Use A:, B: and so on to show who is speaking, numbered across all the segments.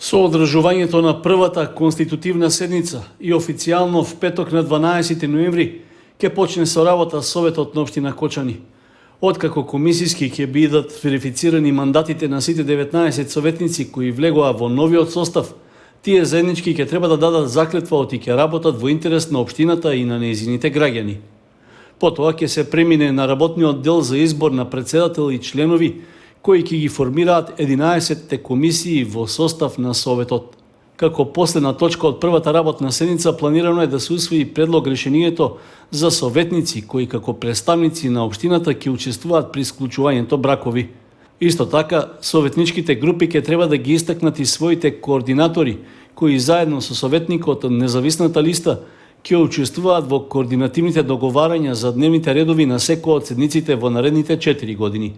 A: Со одржувањето на првата конститутивна седница и официјално в петок на 12 ноември ќе почне со работа Советот на општина Кочани. Откако комисиски ќе бидат верифицирани мандатите на сите 19 советници кои влегоа во новиот состав, тие заеднички ќе треба да дадат заклетва оти ќе работат во интерес на општината и на нејзините граѓани. Потоа ќе се премине на работниот дел за избор на председател и членови кои ќе ги формираат 11 комисии во состав на Советот. Како последна точка од првата работна седница планирано е да се усвои предлог решението за советници кои како представници на општината ќе учествуваат при склучувањето бракови. Исто така, советничките групи ќе треба да ги истакнат и своите координатори кои заедно со советникот од независната листа ќе учествуваат во координативните договарања за дневните редови на секоја од седниците во наредните 4 години.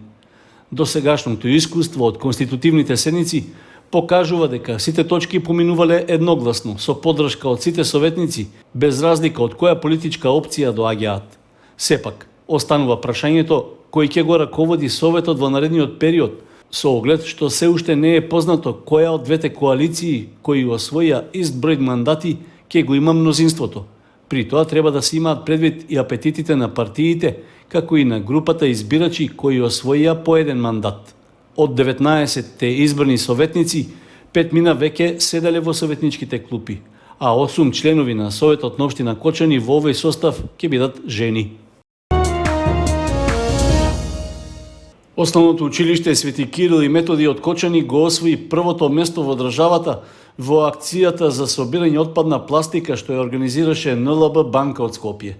A: Досегашното искуство од конститутивните седници покажува дека сите точки поминувале едногласно, со поддршка од сите советници, без разлика од која политичка опција доаѓаат. Сепак, останува прашањето кој ќе го раководи Советот во наредниот период, со оглед што се уште не е познато која од двете коалиции кои освоија ист број мандати ќе го има мнозинството. При тоа треба да се имаат предвид и апетитите на партиите, како и на групата избирачи кои освоија по еден мандат. Од 19-те избрани советници, 5 мина веќе седеле во советничките клупи, а 8 членови на Советот на општина Кочани во овој состав ќе бидат жени. Основното училиште Свети Кирил и Методи од Кочани го освои првото место во државата во акцијата за собирање отпадна пластика што ја организираше НЛБ Банка од Скопје.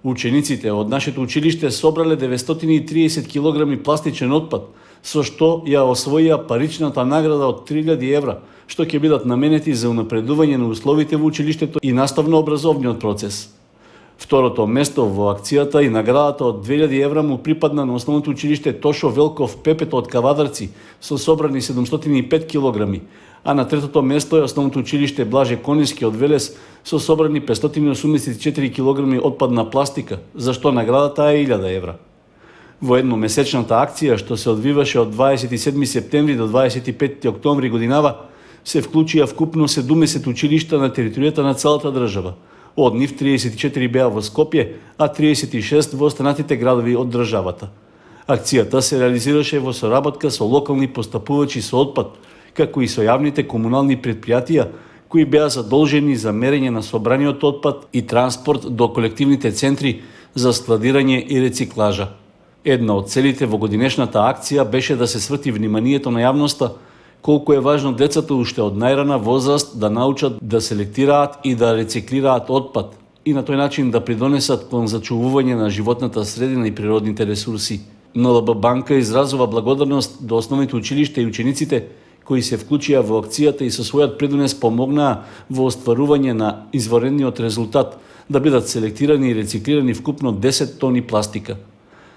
A: Учениците од нашето училиште собрале 930 килограми пластичен отпад, со што ја освоија паричната награда од 3000 евра, што ќе бидат наменети за унапредување на условите во училиштето и наставно-образовниот процес. Второто место во акцијата и наградата од 2000 евра му припадна на основното училиште Тошо Велков Пепето од Кавадарци со собрани 705 килограми, а на третото место е основното училиште Блаже Кониски од Велес со собрани 584 килограми отпадна пластика, за што наградата е 1000 евра. Во едномесечната акција што се одвиваше од 27 септември до 25 октомври годинава, се вклучија вкупно 70 училишта на територијата на целата држава. Од нив 34 беа во Скопје, а 36 во останатите градови од државата. Акцијата се реализираше во соработка со локални постапувачи со отпад, како и со јавните комунални предпријатија, кои беа задолжени за мерење на собраниот отпад и транспорт до колективните центри за складирање и рециклажа. Една од целите во годинешната акција беше да се сврти вниманието на јавноста колку е важно децата уште од најрана возраст да научат да селектираат и да рециклираат отпад и на тој начин да придонесат кон зачувување на животната средина и природните ресурси. НЛБ Банка изразува благодарност до основните училишта и учениците кои се вклучија во акцијата и со својот придонес помогнаа во остварување на извонредниот резултат да бидат селектирани и рециклирани вкупно 10 тони пластика.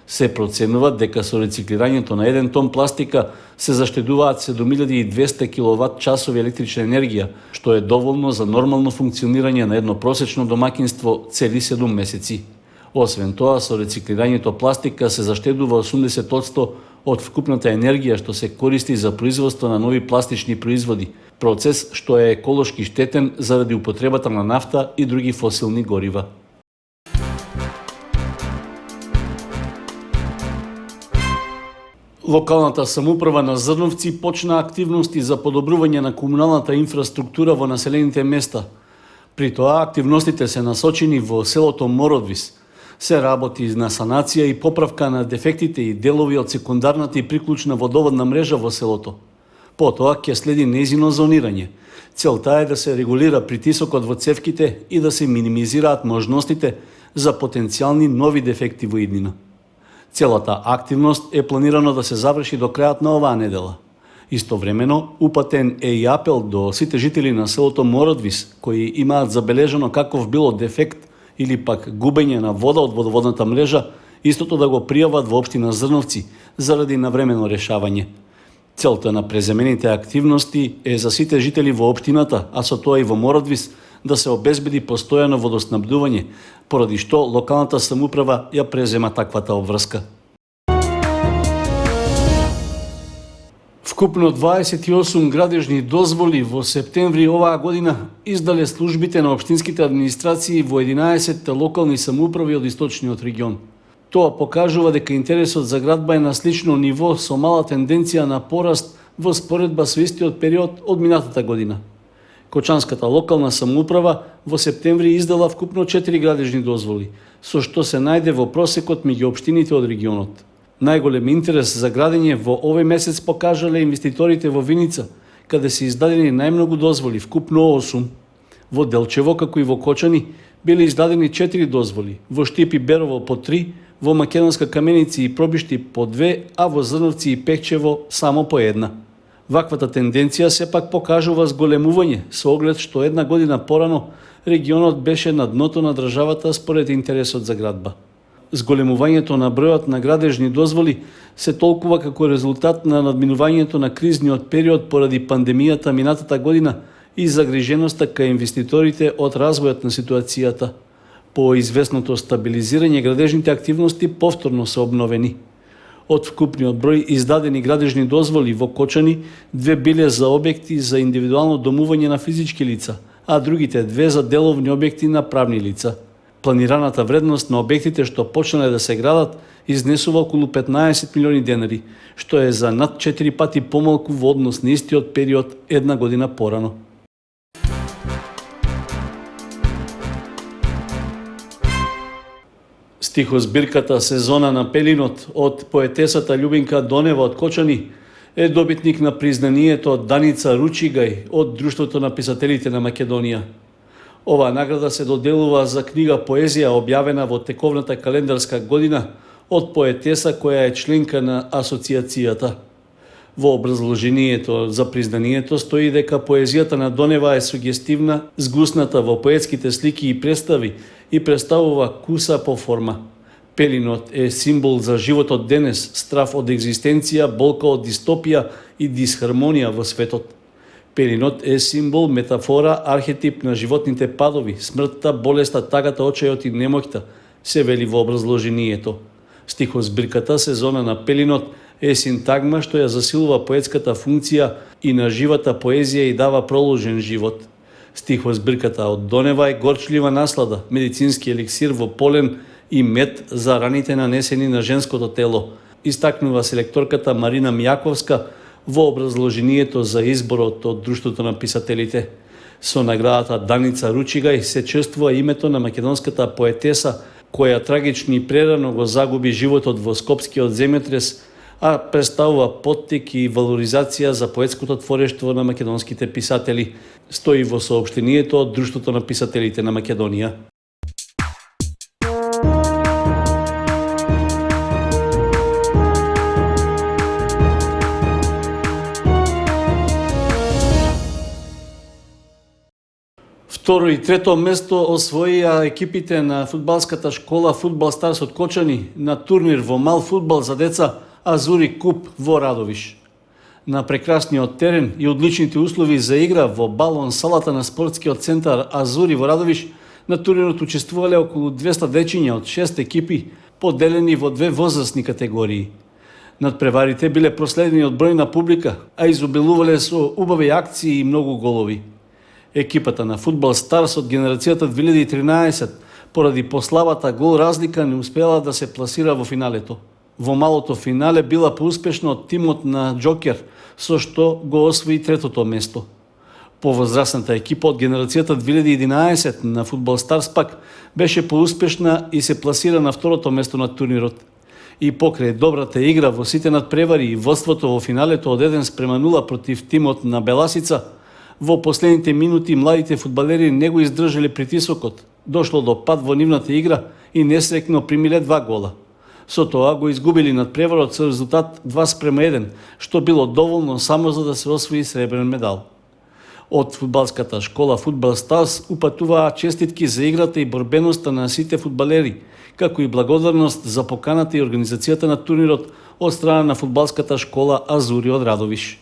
A: Се проценува дека со рециклирањето на 1 тон пластика се заштедуваат 7200 киловат часови електрична енергија, што е доволно за нормално функционирање на едно просечно домаќинство цели 7 месеци. Освен тоа, со рециклирањето пластика се заштедува 80% од вкупната енергија што се користи за производство на нови пластични производи, процес што е еколошки штетен заради употребата на нафта и други фосилни горива. Локалната самоуправа на Зрновци почна активности за подобрување на комуналната инфраструктура во населените места. При тоа активностите се насочени во селото Мородвис. Се работи на санација и поправка на дефектите и делови од секундарната и приклучна водоводна мрежа во селото. Потоа ќе следи нејзино зонирање. Целта е да се регулира притисокот во цевките и да се минимизираат можностите за потенцијални нови дефекти во иднина. Целата активност е планирано да се заврши до крајот на оваа недела. Истовремено, упатен е и апел до сите жители на селото Мородвис, кои имаат забележано каков било дефект или пак губење на вода од водоводната мрежа, истото да го пријават во општина Зрновци заради навремено решавање. Целта на преземените активности е за сите жители во општината, а со тоа и во Мородвис, да се обезбеди постојано водоснабдување, поради што локалната самоуправа ја презема таквата обврска. Вкупно 28 градежни дозволи во септември оваа година издале службите на општинските администрации во 11 локални самоуправи од источниот регион. Тоа покажува дека интересот за градба е на слично ниво со мала тенденција на пораст во споредба со истиот период од минатата година. Кочанската локална самоуправа во септември издала вкупно 4 градежни дозволи, со што се најде во просекот меѓу општините од регионот. Најголем интерес за градење во овој месец покажале инвеститорите во Виница, каде се издадени најмногу дозволи, вкупно 8. Во Делчево, како и во Кочани, биле издадени 4 дозволи, во Штип и Берово по 3, во Македонска Каменица и Пробишти по 2, а во Зрновци и Пекчево само по 1. Ваквата тенденција сепак покажува зголемување, со оглед што една година порано регионот беше на дното на државата според интересот за градба. Зголемувањето на бројот на градежни дозволи се толкува како резултат на надминувањето на кризниот период поради пандемијата минатата година и загриженоста кај инвеститорите од развојот на ситуацијата. По известното стабилизирање, градежните активности повторно се обновени. Од вкупниот број издадени градежни дозволи во Кочани, 2 биле за објекти за индивидуално домување на физички лица, а другите 2 за деловни објекти на правни лица. Планираната вредност на објектите што почнале да се градат изнесува околу 15 милиони денари, што е за над 4 пати помалку во однос на истиот период една година порано. Стихозбирката Сезона на Пелинот од поетесата Љубинка Донева од Кочани е добитник на признанието Даница Ручигај од Друштвото на писателите на Македонија. Оваа награда се доделува за книга поезија објавена во тековната календарска година од поетеса која е членка на асоциацијата. Во образложението за признанието стои дека поезијата на Донева е сугестивна, згусната во поетските слики и представи и представува куса по форма. Пелинот е символ за животот денес, страв од екзистенција, болка од дистопија и дисхармонија во светот. Пелинот е символ, метафора, архетип на животните падови, смртта, болеста, тагата, очајот и немоќта, се вели во образложението. Стихозбирката Сезона на Пелинот е синтагма што ја засилува поетската функција и на живата поезија и дава проложен живот. Стихозбирката од Донева е горчлива наслада, медицински еликсир во полен и мед за раните нанесени на женското тело, истакнува селекторката Марина Мјаковска во образложението за изборот од Друштвото на писателите. Со наградата Даница Ручигај се чествува името на македонската поетеса која трагично и прерано го загуби животот во Скопскиот земјотрес, а представува поттик и валоризација за поетското творештво на македонските писатели, стои во соопштението од Друштвото на писателите на Македонија. Второ и трето место освоија екипите на фудбалската школа Фудбал Старс од Кочани на турнир во мал фудбал за деца Азури Куп во Радовиш. На прекрасниот терен и одличните услови за игра во балон салата на спортскиот центар Азури во Радовиш, на турнирот учествувале околу 200 дечиња од 6 екипи, поделени во 2 возрастни категории. Надпреварите биле проследени од бројна публика, а изобилувале со убави акции и многу голови. Екипата на Фудбал Старс од генерацијата 2013 поради послабата гол разлика не успела да се пласира во финалето. Во малото финале била поуспешна од тимот на Джокер, со што го освои третото место. Повозрастната екипа од генерацијата 2011 на Фудбал Старс пак беше поуспешна и се пласира на второто место на турнирот. И покрај добрата игра во сите надпревари и водството во финалето од 1:0 против тимот на Беласица, во последните минути младите фудбалери не го издржале притисокот, дошло до пад во нивната игра и несреќно примиле 2 гола. Со тоа го изгубили надпреварот со резултат 2:1, што било доволно само за да се освои сребрен медал. Од фудбалската школа Фудбал Старс упатуваа честитки за играта и борбеноста на сите фудбалери, како и благодарност за поканата и организацијата на турнирот од страна на фудбалската школа Азури од Радовиш.